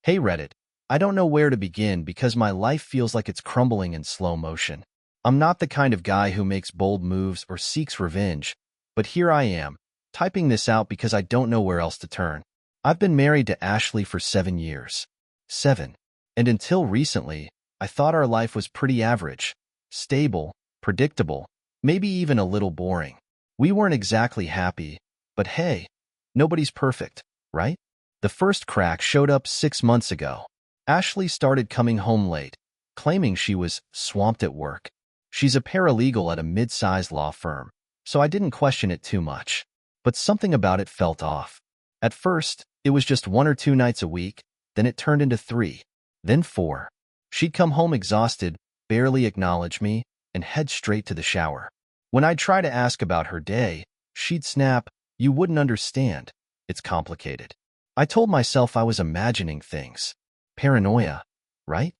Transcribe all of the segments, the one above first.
Hey Reddit, I don't know where to begin because my life feels like it's crumbling in slow motion. I'm not the kind of guy who makes bold moves or seeks revenge, but here I am, typing this out because I don't know where else to turn. I've been married to Ashley for 7 years. 7. And until recently, I thought our life was pretty average, stable, predictable, maybe even a little boring. We weren't exactly happy, but hey, nobody's perfect, right? The first crack showed up 6 months ago. Ashley started coming home late, claiming she was swamped at work. She's a paralegal at a mid-sized law firm, so I didn't question it too much. But something about it felt off. At first, it was just 1 or 2 nights a week, then it turned into 3, then 4. She'd come home exhausted, barely acknowledge me, and head straight to the shower. When I'd try to ask about her day, she'd snap, "You wouldn't understand. It's complicated." I told myself I was imagining things. Paranoia, right?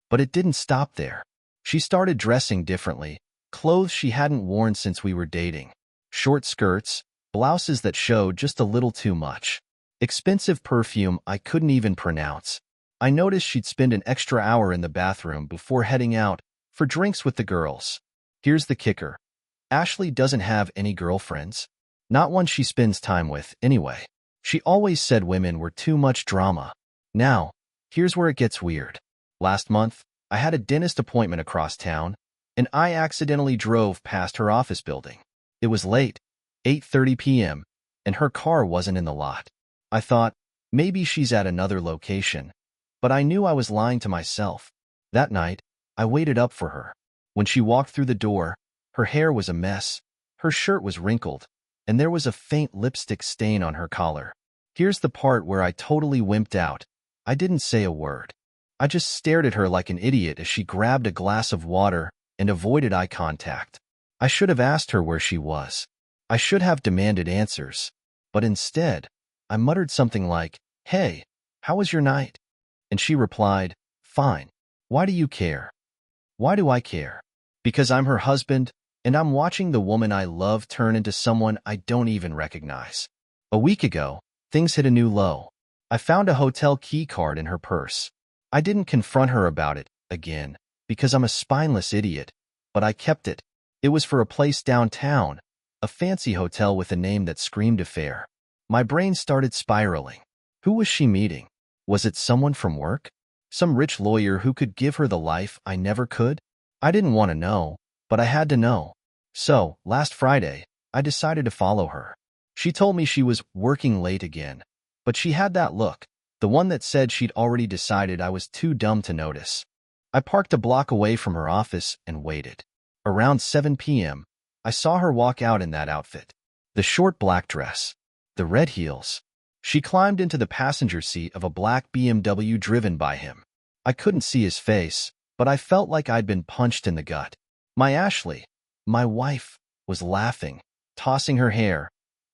But it didn't stop there. She started dressing differently, clothes she hadn't worn since we were dating. Short skirts, blouses that showed just a little too much. Expensive perfume I couldn't even pronounce. I noticed she'd spend an extra hour in the bathroom before heading out for drinks with the girls. Here's the kicker. Ashley doesn't have any girlfriends. Not one she spends time with, anyway. She always said women were too much drama. Now, here's where it gets weird. Last month, I had a dentist appointment across town, and I accidentally drove past her office building. It was late, 8:30 p.m., and her car wasn't in the lot. I thought, maybe she's at another location, but I knew I was lying to myself. That night, I waited up for her. When she walked through the door, her hair was a mess, her shirt was wrinkled, and there was a faint lipstick stain on her collar. Here's the part where I totally wimped out. I didn't say a word. I just stared at her like an idiot as she grabbed a glass of water and avoided eye contact. I should have asked her where she was. I should have demanded answers. But instead, I muttered something like, "Hey, how was your night?" And she replied, "Fine. Why do you care?" Why do I care? Because I'm her husband, and I'm watching the woman I love turn into someone I don't even recognize. A week ago, things hit a new low. I found a hotel key card in her purse. I didn't confront her about it, again, because I'm a spineless idiot, but I kept it. It was for a place downtown, a fancy hotel with a name that screamed affair. My brain started spiraling. Who was she meeting? Was it someone from work? Some rich lawyer who could give her the life I never could? I didn't want to know, but I had to know. So, last Friday, I decided to follow her. She told me she was working late again, but she had that look, the one that said she'd already decided I was too dumb to notice. I parked a block away from her office and waited. Around 7 p.m., I saw her walk out in that outfit. The short black dress, the red heels. She climbed into the passenger seat of a black BMW driven by him. I couldn't see his face, but I felt like I'd been punched in the gut. My Ashley, my wife, was laughing, tossing her hair,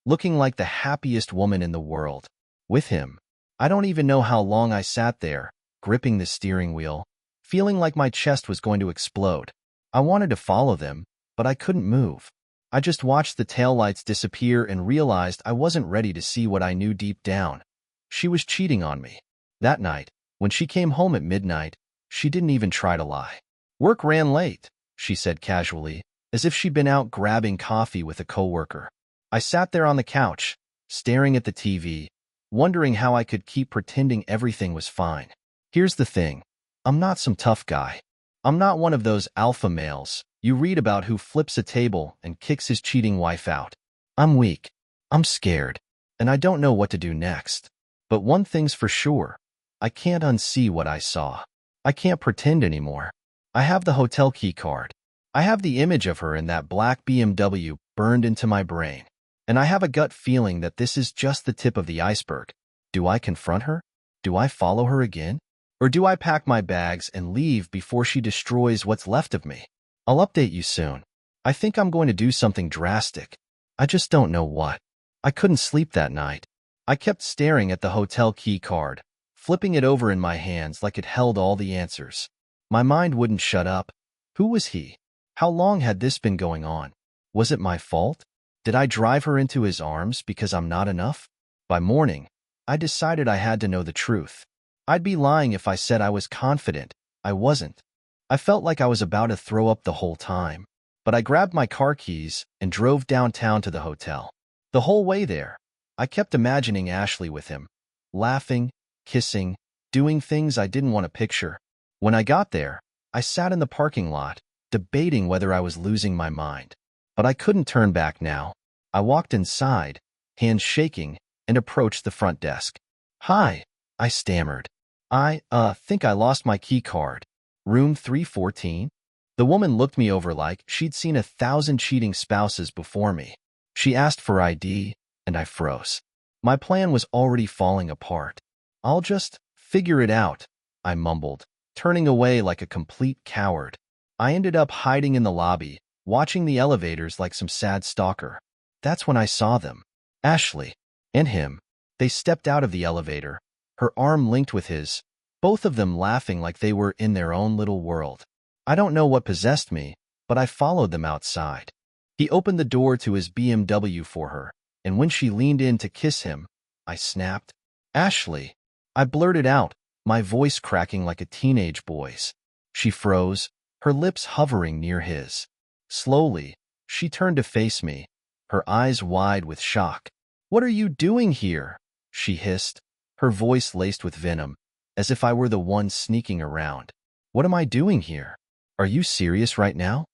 looking like the happiest woman in the world. With him, I don't even know how long I sat there, gripping the steering wheel, feeling like my chest was going to explode. I wanted to follow them, but I couldn't move. I just watched the taillights disappear and realized I wasn't ready to see what I knew deep down. She was cheating on me. That night, when she came home at midnight, she didn't even try to lie. "Work ran late," she said casually, as if she'd been out grabbing coffee with a coworker. I sat there on the couch, staring at the TV, wondering how I could keep pretending everything was fine. Here's the thing. I'm not some tough guy. I'm not one of those alpha males you read about who flips a table and kicks his cheating wife out. I'm weak. I'm scared. And I don't know what to do next. But one thing's for sure. I can't unsee what I saw. I can't pretend anymore. I have the hotel key card. I have the image of her in that black BMW burned into my brain. And I have a gut feeling that this is just the tip of the iceberg. Do I confront her? Do I follow her again? Or do I pack my bags and leave before she destroys what's left of me? I'll update you soon. I think I'm going to do something drastic. I just don't know what. I couldn't sleep that night. I kept staring at the hotel key card, flipping it over in my hands like it held all the answers. My mind wouldn't shut up. Who was he? How long had this been going on? Was it my fault? Did I drive her into his arms because I'm not enough? By morning, I decided I had to know the truth. I'd be lying if I said I was confident. I wasn't. I felt like I was about to throw up the whole time. But I grabbed my car keys and drove downtown to the hotel. The whole way there, I kept imagining Ashley with him, laughing, kissing, doing things I didn't want to picture. When I got there, I sat in the parking lot, debating whether I was losing my mind. But I couldn't turn back now. I walked inside, hands shaking, and approached the front desk. "Hi," I stammered. I think I lost my key card. Room 314? The woman looked me over like she'd seen 1,000 cheating spouses before me. She asked for ID, and I froze. My plan was already falling apart. "I'll just figure it out," I mumbled, turning away like a complete coward. I ended up hiding in the lobby, watching the elevators like some sad stalker. That's when I saw them. Ashley and him. They stepped out of the elevator, her arm linked with his, both of them laughing like they were in their own little world. I don't know what possessed me, but I followed them outside. He opened the door to his BMW for her, and when she leaned in to kiss him, I snapped. "Ashley," I blurted out, my voice cracking like a teenage boy's. She froze, her lips hovering near his. Slowly, she turned to face me, her eyes wide with shock. "What are you doing here?" she hissed, her voice laced with venom, as if I were the one sneaking around. "What am I doing here? Are you serious right now?"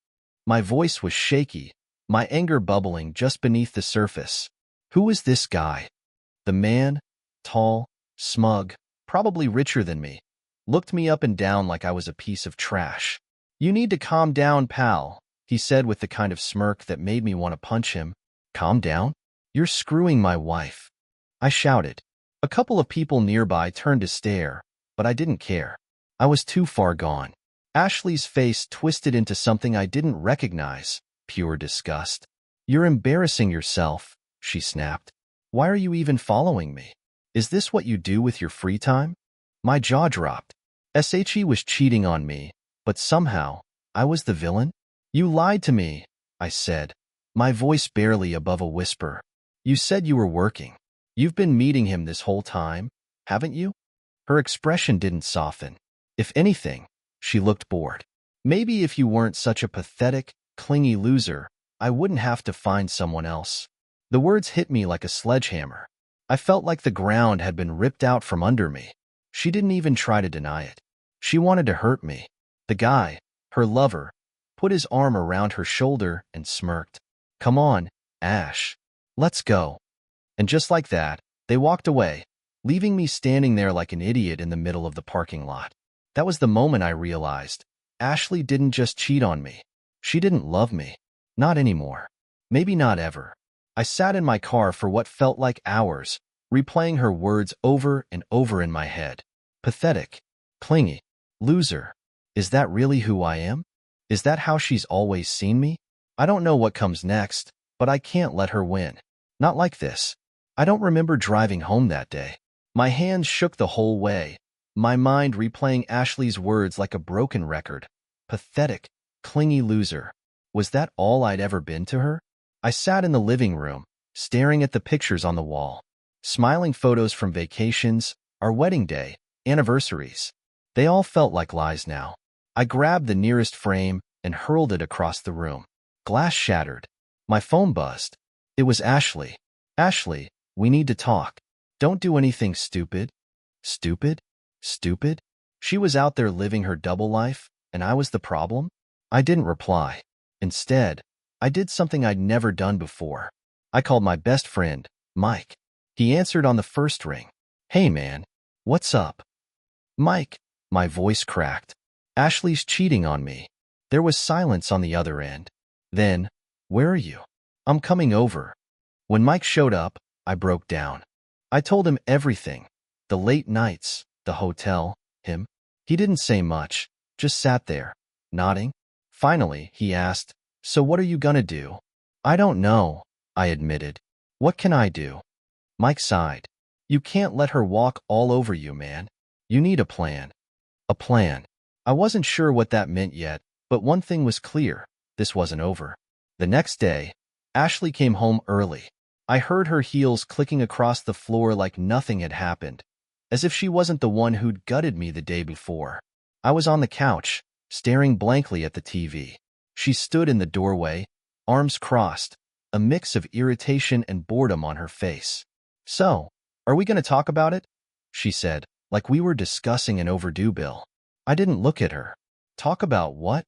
My voice was shaky, my anger bubbling just beneath the surface. Who is this guy? The man, tall, smug, probably richer than me, looked me up and down like I was a piece of trash. "You need to calm down, pal," he said with the kind of smirk that made me want to punch him. "Calm down? You're screwing my wife," I shouted. A couple of people nearby turned to stare, but I didn't care. I was too far gone. Ashley's face twisted into something I didn't recognize, pure disgust. "You're embarrassing yourself," she snapped. "Why are you even following me? Is this what you do with your free time?" My jaw dropped. She was cheating on me, but somehow, I was the villain? "You lied to me," I said, my voice barely above a whisper. "You said you were working. You've been meeting him this whole time, haven't you?" Her expression didn't soften. If anything, she looked bored. "Maybe if you weren't such a pathetic, clingy loser, I wouldn't have to find someone else." The words hit me like a sledgehammer. I felt like the ground had been ripped out from under me. She didn't even try to deny it. She wanted to hurt me. The guy, her lover, put his arm around her shoulder and smirked. "Come on, Ash. Let's go." And just like that, they walked away, leaving me standing there like an idiot in the middle of the parking lot. That was the moment I realized Ashley didn't just cheat on me. She didn't love me. Not anymore. Maybe not ever. I sat in my car for what felt like hours, replaying her words over and over in my head. Pathetic. Clingy. Loser. Is that really who I am? Is that how she's always seen me? I don't know what comes next, but I can't let her win. Not like this. I don't remember driving home that day. My hands shook the whole way, my mind replaying Ashley's words like a broken record. Pathetic, clingy loser. Was that all I'd ever been to her? I sat in the living room, staring at the pictures on the wall. Smiling photos from vacations, our wedding day, anniversaries. They all felt like lies now. I grabbed the nearest frame and hurled it across the room. Glass shattered. My phone buzzed. It was Ashley. "Ashley, we need to talk. Don't do anything stupid." Stupid? Stupid? She was out there living her double life, and I was the problem? I didn't reply. Instead, I did something I'd never done before. I called my best friend, Mike. He answered on the first ring. "Hey man, what's up?" "Mike," my voice cracked. "Ashley's cheating on me." There was silence on the other end. Then, "Where are you?" "I'm coming over." When Mike showed up, I broke down. I told him everything. The late nights, the hotel, him. He didn't say much, just sat there, nodding. Finally, he asked, "So what are you gonna do?" "I don't know," I admitted. "What can I do?" Mike sighed. "You can't let her walk all over you, man. You need a plan." A plan. I wasn't sure what that meant yet, but one thing was clear. This wasn't over. The next day, Ashley came home early. I heard her heels clicking across the floor like nothing had happened. as if she wasn't the one who'd gutted me the day before. I was on the couch, staring blankly at the TV. She stood in the doorway, arms crossed, a mix of irritation and boredom on her face. "So, are we going to talk about it?" she said, like we were discussing an overdue bill. I didn't look at her. "Talk about what?"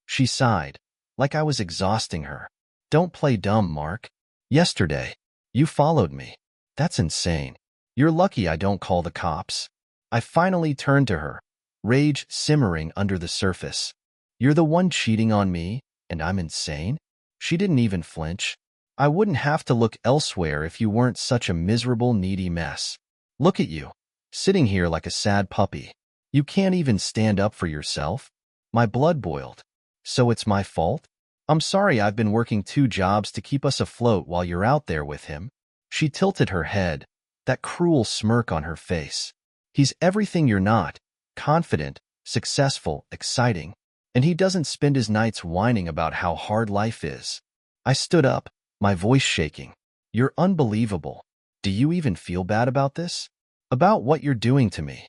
She sighed, like I was exhausting her. "Don't play dumb, Mark. Yesterday, you followed me. That's insane. You're lucky I don't call the cops." I finally turned to her, rage simmering under the surface. "You're the one cheating on me, and I'm insane?" She didn't even flinch. "I wouldn't have to look elsewhere if you weren't such a miserable, needy mess. Look at you, sitting here like a sad puppy. You can't even stand up for yourself." My blood boiled. "So it's my fault? I'm sorry I've been working 2 jobs to keep us afloat while you're out there with him." She tilted her head, that cruel smirk on her face. "He's everything you're not, confident, successful, exciting. And he doesn't spend his nights whining about how hard life is." I stood up, my voice shaking. "You're unbelievable. Do you even feel bad about this? About what you're doing to me?"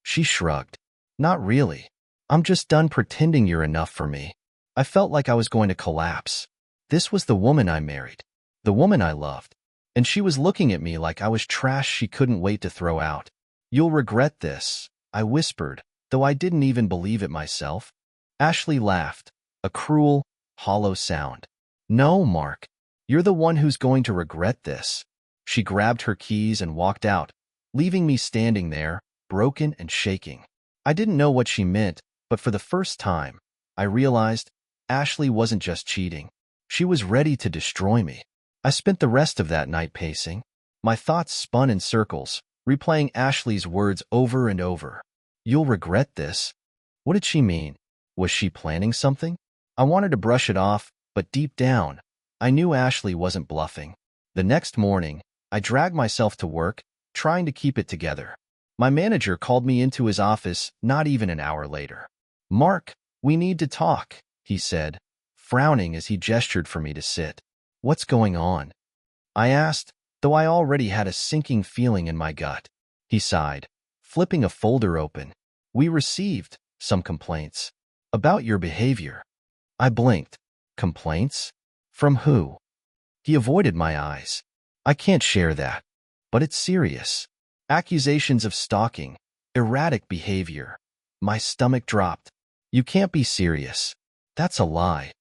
She shrugged. "Not really. I'm just done pretending you're enough for me." I felt like I was going to collapse. This was the woman I married, the woman I loved, and she was looking at me like I was trash she couldn't wait to throw out. "You'll regret this," I whispered, though I didn't even believe it myself. Ashley laughed, a cruel, hollow sound. "No, Mark. You're the one who's going to regret this." She grabbed her keys and walked out, leaving me standing there, broken and shaking. I didn't know what she meant, but for the first time, I realized Ashley wasn't just cheating. She was ready to destroy me. I spent the rest of that night pacing. My thoughts spun in circles, replaying Ashley's words over and over. "You'll regret this." What did she mean? Was she planning something? I wanted to brush it off, but deep down, I knew Ashley wasn't bluffing. The next morning, I dragged myself to work, trying to keep it together. My manager called me into his office not even an hour later. "Mark, we need to talk," he said, frowning as he gestured for me to sit. "What's going on?" I asked, though I already had a sinking feeling in my gut. He sighed, flipping a folder open. "We received some complaints about your behavior." I blinked. "Complaints? From who?" He avoided my eyes. "I can't share that, but it's serious. Accusations of stalking, erratic behavior." My stomach dropped. "You can't be serious. That's a lie."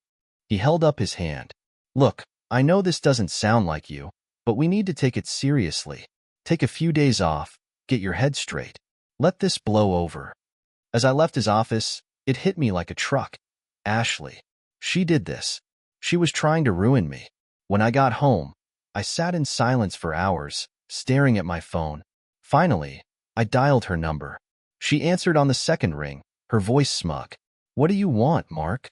He held up his hand. "Look, I know this doesn't sound like you, but we need to take it seriously. Take a few days off, get your head straight. Let this blow over." As I left his office, it hit me like a truck. Ashley. She did this. She was trying to ruin me. When I got home, I sat in silence for hours, staring at my phone. Finally, I dialed her number. She answered on the second ring, her voice smug. "What do you want, Mark?"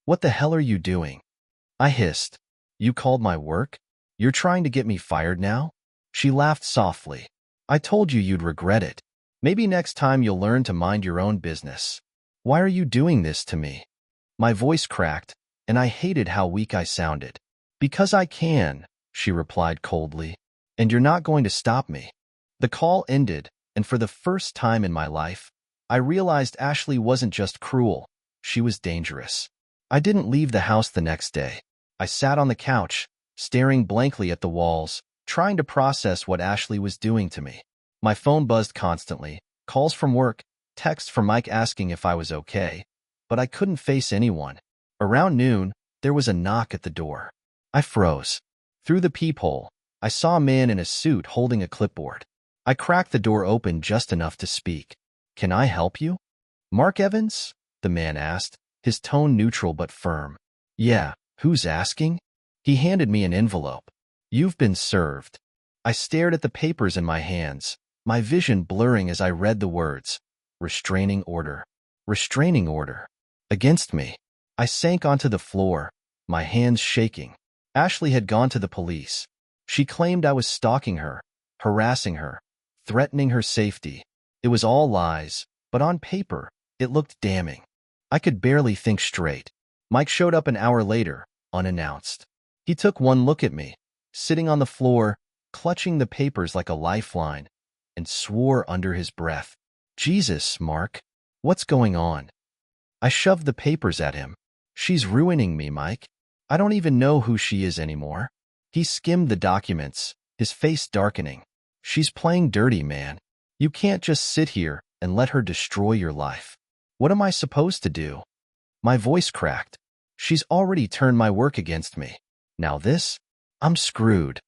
"What the hell are you doing?" I hissed. "You called my work? You're trying to get me fired now?" She laughed softly. "I told you you'd regret it. Maybe next time you'll learn to mind your own business." "Why are you doing this to me?" My voice cracked, and I hated how weak I sounded. "Because I can," she replied coldly. "And you're not going to stop me." The call ended, and for the first time in my life, I realized Ashley wasn't just cruel, she was dangerous. I didn't leave the house the next day. I sat on the couch, staring blankly at the walls, trying to process what Ashley was doing to me. My phone buzzed constantly, calls from work, texts from Mike asking if I was okay, but I couldn't face anyone. Around noon, there was a knock at the door. I froze. Through the peephole, I saw a man in a suit holding a clipboard. I cracked the door open just enough to speak. "Can I help you?" "Mark Evans?" the man asked, his tone neutral but firm. "Yeah, who's asking?" He handed me an envelope. "You've been served." I stared at the papers in my hands, my vision blurring as I read the words. Restraining order. Restraining order. Against me. I sank onto the floor, my hands shaking. Ashley had gone to the police. She claimed I was stalking her, harassing her, threatening her safety. It was all lies, but on paper, it looked damning. I could barely think straight. Mike showed up an hour later, unannounced. He took one look at me, sitting on the floor, clutching the papers like a lifeline. and swore under his breath, "Jesus, Mark, what's going on?" I shoved the papers at him. "She's ruining me, Mike. I don't even know who she is anymore." He skimmed the documents, his face darkening. "She's playing dirty, man. You can't just sit here and let her destroy your life." "What am I supposed to do?" My voice cracked. "She's already turned my work against me. Now this? I'm screwed."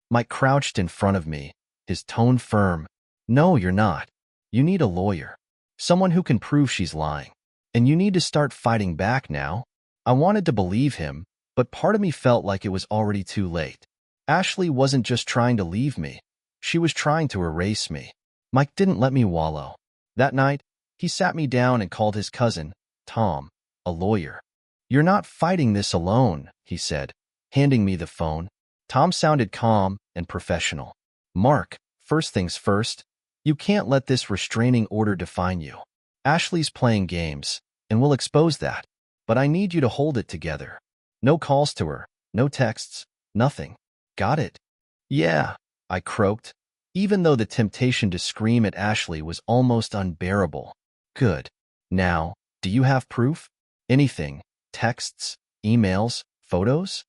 Mike crouched in front of me, his tone firm. "No, you're not. You need a lawyer. Someone who can prove she's lying. And you need to start fighting back now." I wanted to believe him, but part of me felt like it was already too late. Ashley wasn't just trying to leave me. She was trying to erase me. Mike didn't let me wallow. That night, he sat me down and called his cousin, Tom, a lawyer. "You're not fighting this alone," he said, handing me the phone. Tom sounded calm and professional. "Mark, first things first, you can't let this restraining order define you. Ashley's playing games, and we'll expose that. But I need you to hold it together. No calls to her, no texts, nothing. Got it?" "Yeah," I croaked, even though the temptation to scream at Ashley was almost unbearable. "Good. Now, do you have proof? Anything? Texts? Emails? Photos?"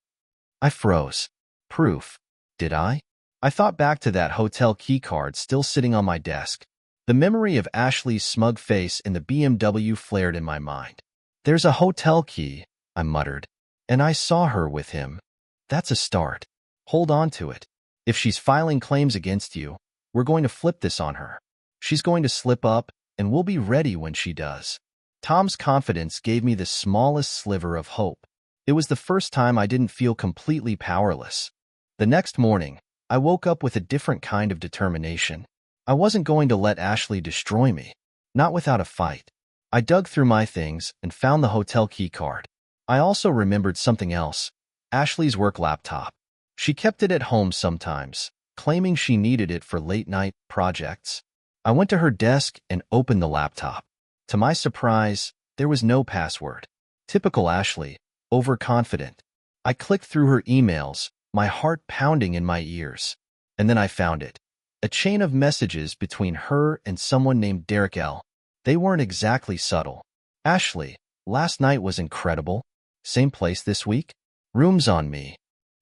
I froze. Proof. Did I? I thought back to that hotel keycard still sitting on my desk. The memory of Ashley's smug face in the BMW flared in my mind. "There's a hotel key," I muttered, "and I saw her with him. That's a start. Hold on to it. If she's filing claims against you, we're going to flip this on her. She's going to slip up, and we'll be ready when she does." Tom's confidence gave me the smallest sliver of hope. It was the first time I didn't feel completely powerless. The next morning, I woke up with a different kind of determination. I wasn't going to let Ashley destroy me, not without a fight. I dug through my things and found the hotel key card. I also remembered something else, Ashley's work laptop. She kept it at home sometimes, claiming she needed it for late-night projects. I went to her desk and opened the laptop. To my surprise, there was no password. Typical Ashley, overconfident. I clicked through her emails, my heart pounding in my ears. And then I found it. A chain of messages between her and someone named Derek L. They weren't exactly subtle. "Ashley, last night was incredible. Same place this week? Room's on me.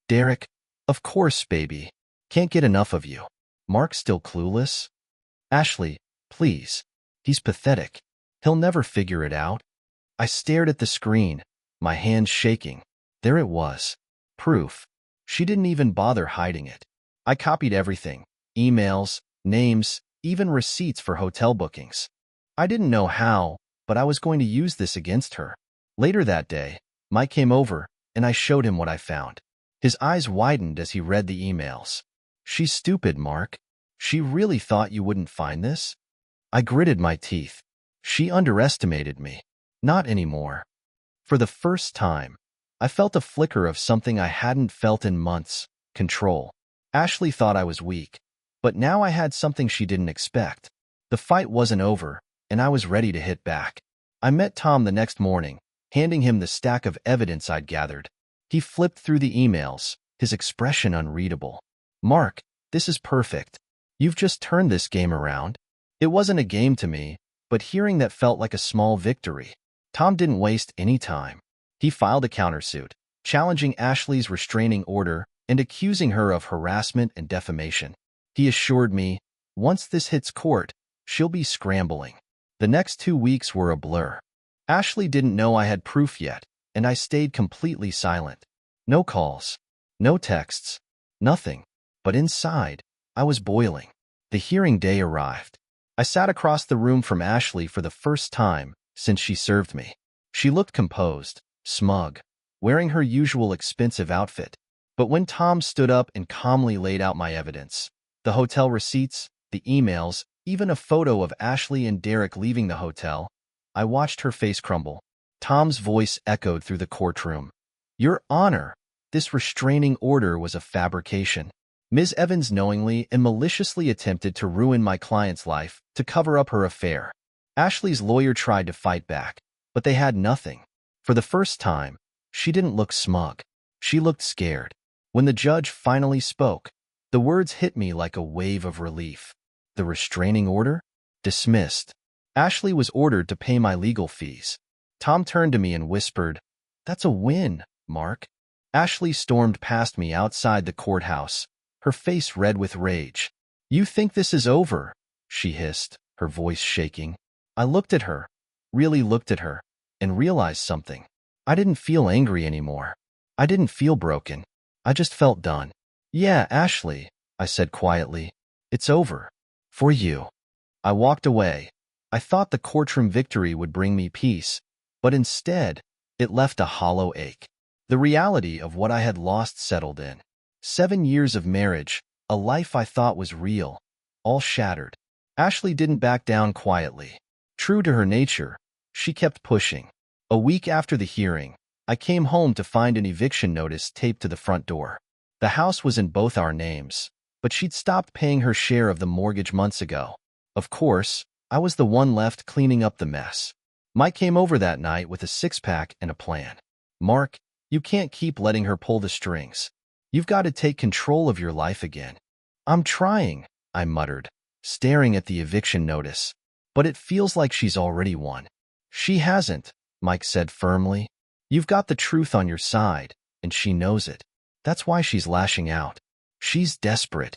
Derek, of course, baby. Can't get enough of you. Mark still clueless? Ashley, please. He's pathetic. He'll never figure it out." I stared at the screen, my hands shaking. There it was. Proof. She didn't even bother hiding it. I copied everything. Emails, names, even receipts for hotel bookings. I didn't know how, but I was going to use this against her. Later that day, Mike came over, and I showed him what I found. His eyes widened as he read the emails. "She's stupid, Mark. She really thought you wouldn't find this?" I gritted my teeth. She underestimated me. Not anymore. For the first time, I felt a flicker of something I hadn't felt in months, control. Ashley thought I was weak, but now I had something she didn't expect. The fight wasn't over, and I was ready to hit back. I met Tom the next morning, handing him the stack of evidence I'd gathered. He flipped through the emails, his expression unreadable. "Mark, this is perfect. You've just turned this game around." It wasn't a game to me, but hearing that felt like a small victory. Tom didn't waste any time. He filed a countersuit, challenging Ashley's restraining order and accusing her of harassment and defamation. He assured me, once this hits court, she'll be scrambling. The next 2 weeks were a blur. Ashley didn't know I had proof yet, and I stayed completely silent. No calls, no texts, nothing. But inside, I was boiling. The hearing day arrived. I sat across the room from Ashley for the first time since she served me. She looked composed, smug, wearing her usual expensive outfit. But when Tom stood up and calmly laid out my evidence, the hotel receipts, the emails, even a photo of Ashley and Derek leaving the hotel, I watched her face crumble. Tom's voice echoed through the courtroom. "Your Honor, this restraining order was a fabrication. Ms. Evans knowingly and maliciously attempted to ruin my client's life to cover up her affair." Ashley's lawyer tried to fight back, but they had nothing. For the first time, she didn't look smug. She looked scared. When the judge finally spoke, the words hit me like a wave of relief. The restraining order? Dismissed. Ashley was ordered to pay my legal fees. Tom turned to me and whispered, "That's a win, Mark." Ashley stormed past me outside the courthouse, her face red with rage. "You think this is over?" she hissed, her voice shaking. I looked at her, really looked at her, and realized something. I didn't feel angry anymore. I didn't feel broken. I just felt done. "Yeah, Ashley," I said quietly. "It's over. For you." I walked away. I thought the courtroom victory would bring me peace, but instead, it left a hollow ache. The reality of what I had lost settled in. 7 years of marriage, a life I thought was real, all shattered. Ashley didn't back down quietly. True to her nature, she kept pushing. A week after the hearing, I came home to find an eviction notice taped to the front door. The house was in both our names, but she'd stopped paying her share of the mortgage months ago. Of course, I was the one left cleaning up the mess. Mike came over that night with a six-pack and a plan. "Mark, you can't keep letting her pull the strings. You've got to take control of your life again." "I'm trying," I muttered, staring at the eviction notice. "But it feels like she's already won." "She hasn't," Mike said firmly. "You've got the truth on your side, and she knows it. That's why she's lashing out. She's desperate."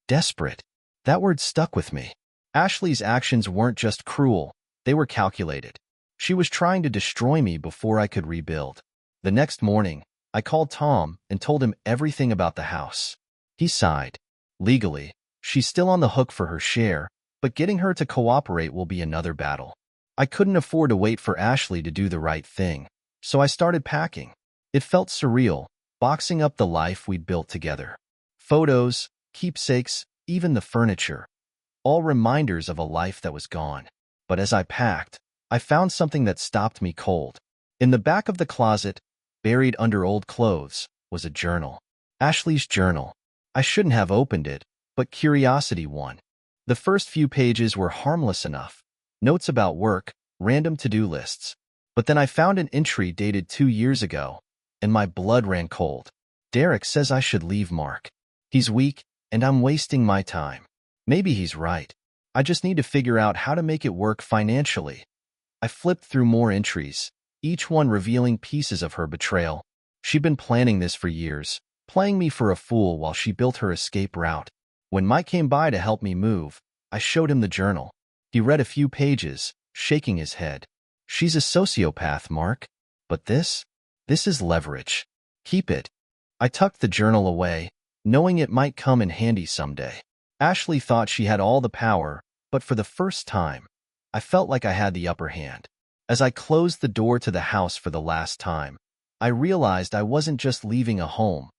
Desperate. That word stuck with me. Ashley's actions weren't just cruel, they were calculated. She was trying to destroy me before I could rebuild. The next morning, I called Tom and told him everything about the house. He sighed. Legally, she's still on the hook for her share, but getting her to cooperate will be another battle. I couldn't afford to wait for Ashley to do the right thing, so I started packing. It felt surreal, boxing up the life we'd built together. Photos, keepsakes, even the furniture. All reminders of a life that was gone. But as I packed, I found something that stopped me cold. In the back of the closet, buried under old clothes, was a journal. Ashley's journal. I shouldn't have opened it, but curiosity won. The first few pages were harmless enough. Notes about work, random to-do lists. But then I found an entry dated 2 years ago, and my blood ran cold. "Derek says I should leave Mark. He's weak, and I'm wasting my time." Maybe he's right. I just need to figure out how to make it work financially. I flipped through more entries, each one revealing pieces of her betrayal. She'd been planning this for years, playing me for a fool while she built her escape route. When Mike came by to help me move, I showed him the journal. He read a few pages, shaking his head. "She's a sociopath, Mark. But this is leverage. Keep it." I tucked the journal away, knowing it might come in handy someday. Ashley thought she had all the power, but for the first time, I felt like I had the upper hand. As I closed the door to the house for the last time, I realized I wasn't just leaving a home.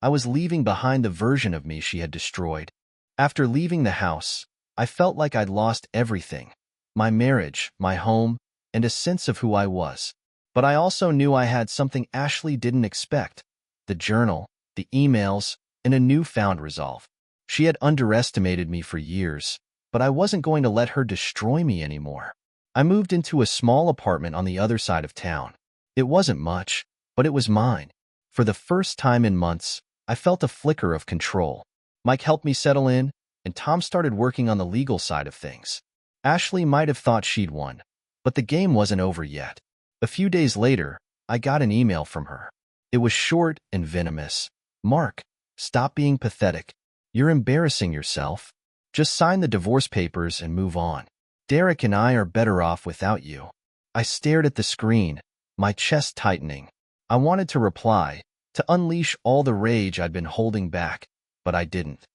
I was leaving behind the version of me she had destroyed. After leaving the house, I felt like I'd lost everything. My marriage, my home, and a sense of who I was. But I also knew I had something Ashley didn't expect. The journal, the emails, and a newfound resolve. She had underestimated me for years, but I wasn't going to let her destroy me anymore. I moved into a small apartment on the other side of town. It wasn't much, but it was mine. For the first time in months, I felt a flicker of control. Mike helped me settle in, and Tom started working on the legal side of things. Ashley might have thought she'd won, but the game wasn't over yet. A few days later, I got an email from her. It was short and venomous. "Mark, stop being pathetic. You're embarrassing yourself. Just sign the divorce papers and move on. Derek and I are better off without you." I stared at the screen, my chest tightening. I wanted to reply, to unleash all the rage I'd been holding back, but I didn't.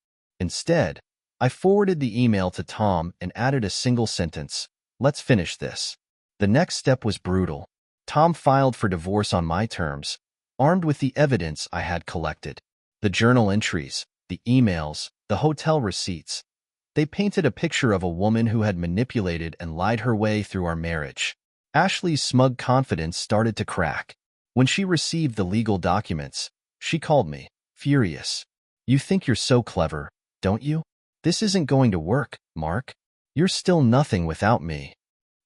Instead, I forwarded the email to Tom and added a single sentence: "Let's finish this." The next step was brutal. Tom filed for divorce on my terms, armed with the evidence I had collected. The journal entries, the emails, the hotel receipts. They painted a picture of a woman who had manipulated and lied her way through our marriage. Ashley's smug confidence started to crack. When she received the legal documents, she called me, furious. "You think you're so clever, don't you? This isn't going to work, Mark. You're still nothing without me."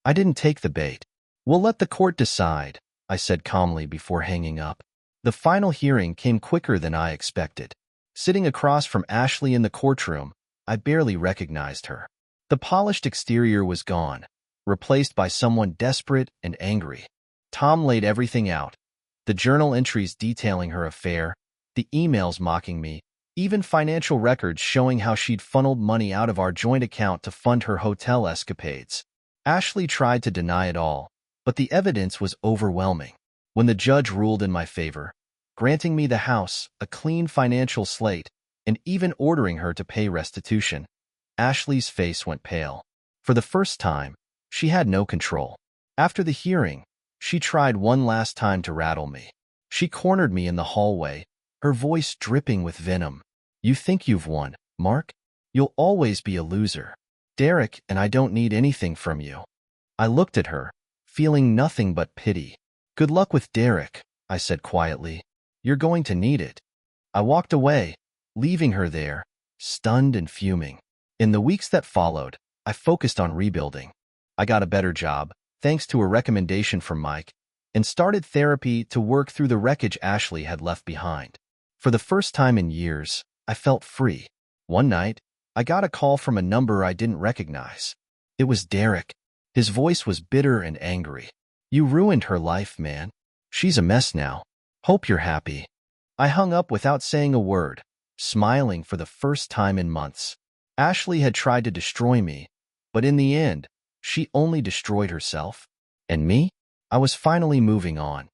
I didn't take the bait. "We'll let the court decide," I said calmly before hanging up. The final hearing came quicker than I expected. Sitting across from Ashley in the courtroom, I barely recognized her. The polished exterior was gone, replaced by someone desperate and angry. Tom laid everything out. The journal entries detailing her affair, the emails mocking me, even financial records showing how she'd funneled money out of our joint account to fund her hotel escapades. Ashley tried to deny it all, but the evidence was overwhelming. When the judge ruled in my favor, granting me the house, a clean financial slate, and even ordering her to pay restitution, Ashley's face went pale. For the first time, she had no control. After the hearing, she tried one last time to rattle me. She cornered me in the hallway, her voice dripping with venom. "You think you've won, Mark? You'll always be a loser. Derek and I don't need anything from you." I looked at her, feeling nothing but pity. "Good luck with Derek," I said quietly. "You're going to need it." I walked away, leaving her there, stunned and fuming. In the weeks that followed, I focused on rebuilding. I got a better job, thanks to a recommendation from Mike, and started therapy to work through the wreckage Ashley had left behind. For the first time in years, I felt free. One night, I got a call from a number I didn't recognize. It was Derek. His voice was bitter and angry. "You ruined her life, man. She's a mess now. Hope you're happy." I hung up without saying a word, smiling for the first time in months. Ashley had tried to destroy me, but in the end, she only destroyed herself. And me? I was finally moving on.